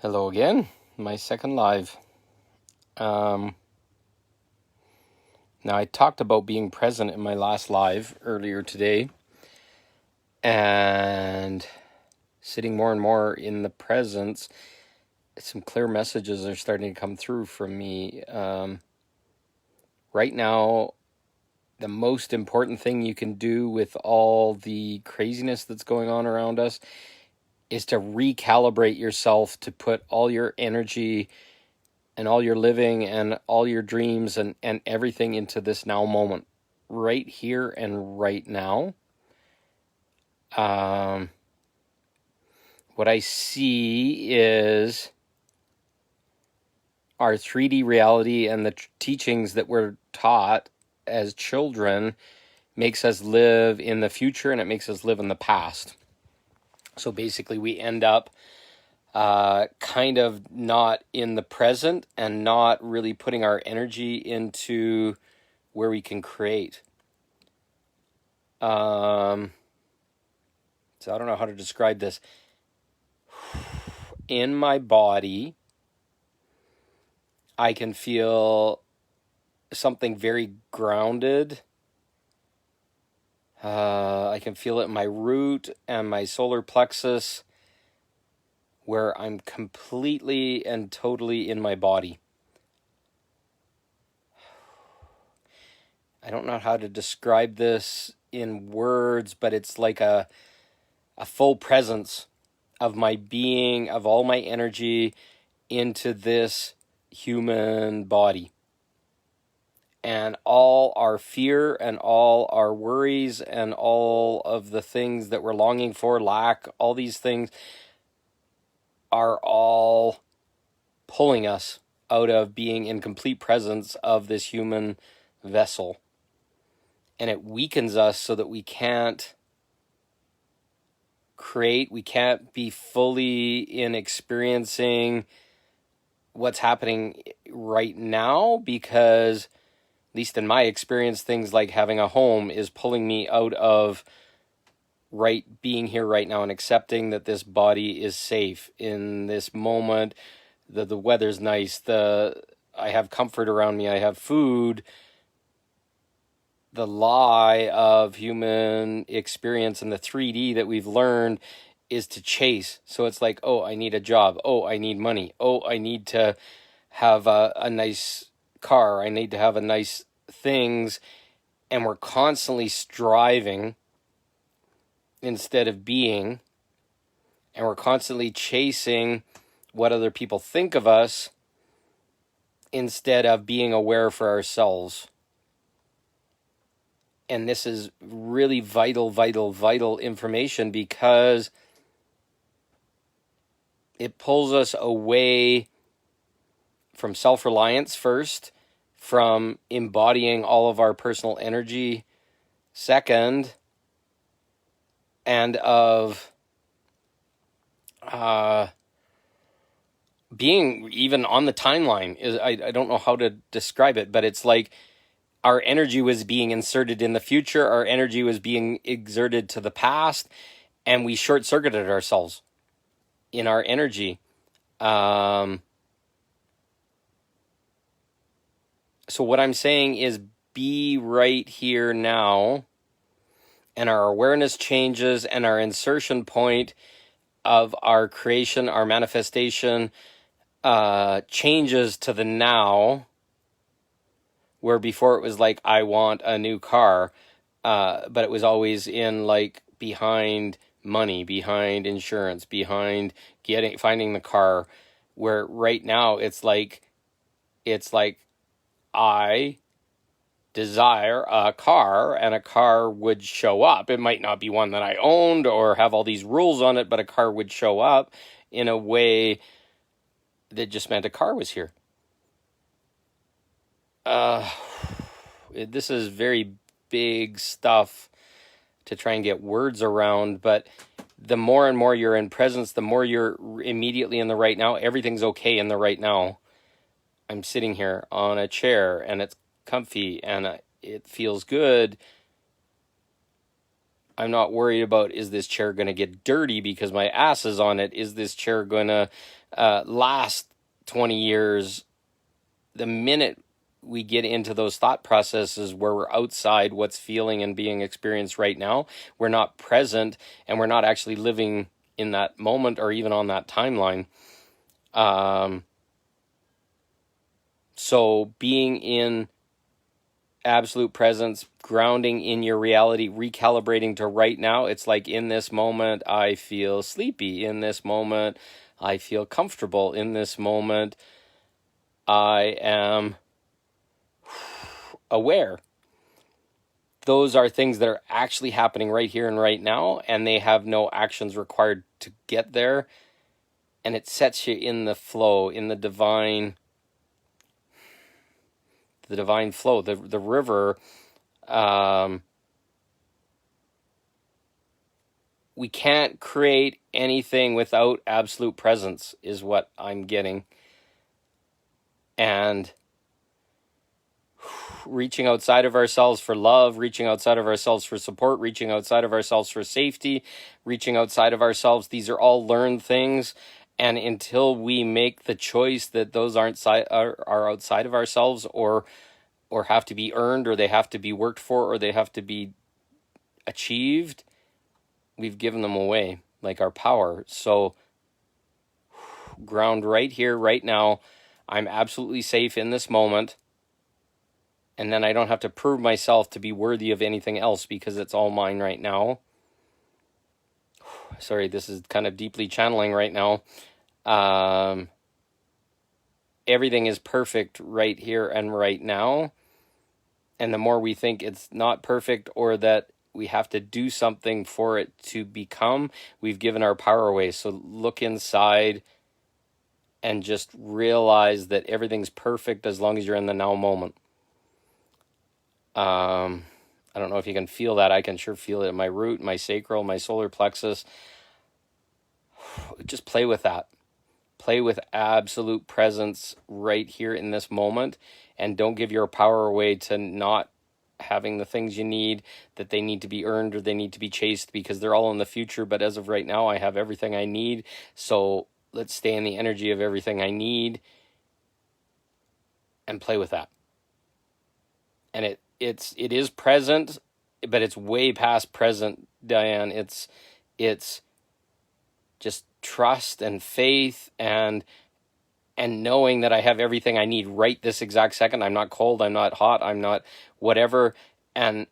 Hello again, my second live. Now, I talked about being present in my last live earlier today, and sitting more and more in the presence. Some clear messages are starting to come through from me. Right now, the most important thing you can do with all the craziness that's going on around us is to recalibrate yourself, to put all your energy and all your living and all your dreams and everything into this now moment, right here and right now. What I see is our 3D reality and the teachings that we're taught as children makes us live in the future and it makes us live in the past. So basically we end up kind of not in the present and not really putting our energy into where we can create. So I don't know how to describe this. In my body, I can feel something very grounded. I can feel it in my root and my solar plexus, where I'm completely and totally in my body. I don't know how to describe this in words, but it's like a full presence of my being, of all my energy into this human body. And all our fear and all our worries and all of the things that we're longing for, lack, all these things are all pulling us out of being in complete presence of this human vessel. And it weakens us so that we can't create, we can't be fully in experiencing what's happening right now, because, at least in my experience, things like having a home is pulling me out of being here right now and accepting that this body is safe in this moment. The weather's nice, I have comfort around me, I have food. The lie of human experience and the 3D that we've learned is to chase. So it's like, oh, I need a job. Oh, I need money. Oh, I need to have a nice car. I need to have a nice things. And we're constantly striving instead of being. And we're constantly chasing what other people think of us instead of being aware for ourselves. And this is really vital information, because it pulls us away from self-reliance first, from embodying all of our personal energy second, and of being even on the timeline. I don't know how to describe it, but it's like our energy was being inserted in the future, our energy was being exerted to the past, and we short-circuited ourselves in our energy. So what I'm saying is, be right here now, and our awareness changes, and our insertion point of our creation, our manifestation, changes to the now, where before it was like, I want a new car, but it was always in like behind money, behind insurance, behind finding the car, where right now it's like I desire a car, and a car would show up. It might not be one that I owned or have all these rules on it, but a car would show up in a way that just meant a car was here. This is very big stuff to try and get words around, but the more and more you're in presence, the more you're immediately in the right now. Everything's okay in the right now. I'm sitting here on a chair, and it's comfy, and it feels good. I'm not worried about, is this chair going to get dirty because my ass is on it? Is this chair going to last 20 years? The minute we get into those thought processes where we're outside what's feeling and being experienced right now, we're not present, and we're not actually living in that moment or even on that timeline. So being in absolute presence, grounding in your reality, recalibrating to right now. It's like, in this moment, I feel sleepy. In this moment, I feel comfortable. In this moment, I am aware. Those are things that are actually happening right here and right now, and they have no actions required to get there. And it sets you in the flow, in the divine flow, the river. We can't create anything without absolute presence, is what I'm getting. And reaching outside of ourselves for love, reaching outside of ourselves for support, reaching outside of ourselves for safety, reaching outside of ourselves, these are all learned things. And until we make the choice that those are outside of ourselves, or have to be earned, or they have to be worked for, or they have to be achieved, we've given them away, like our power. So ground right here, right now. I'm absolutely safe in this moment. And then I don't have to prove myself to be worthy of anything else, because it's all mine right now. Sorry, this is kind of deeply channeling right now. Everything is perfect right here and right now. And the more we think it's not perfect, or that we have to do something for it to become, we've given our power away. So look inside and just realize that everything's perfect as long as you're in the now moment. I don't know if you can feel that. I can sure feel it in my root, my sacral, my solar plexus. Just play with that. Play with absolute presence right here in this moment, and don't give your power away to not having the things you need, that they need to be earned or they need to be chased, because they're all in the future. But as of right now, I have everything I need. So let's stay in the energy of everything I need and play with that. And it is present, but it's way past present, Diane. It's just trust and faith and knowing that I have everything I need right this exact second. I'm not cold, I'm not hot, I'm not whatever, and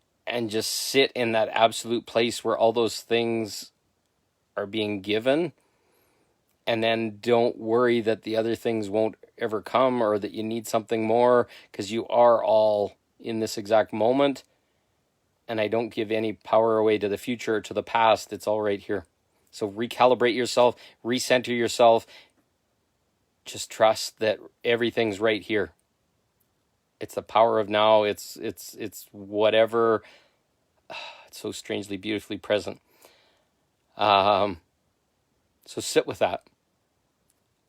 just sit in that absolute place where all those things are being given. And then don't worry that the other things won't ever come, or that you need something more, because you are all in this exact moment. And I don't give any power away to the future or to the past. It's all right here. So recalibrate yourself, recenter yourself. Just trust that everything's right here. It's the power of now. It's whatever. It's so strangely, beautifully present. So sit with that.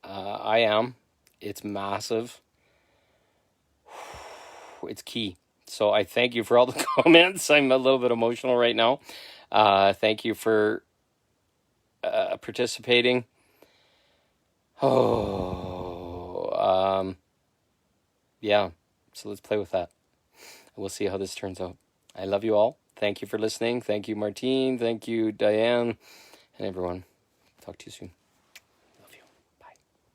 I am. It's massive. It's key. So I thank you for all the comments. I'm a little bit emotional right now. Thank you for participating. Yeah. So let's play with that. We'll see how this turns out. I love you all. Thank you for listening. Thank you, Martine. Thank you, Diane, and everyone. Talk to you soon.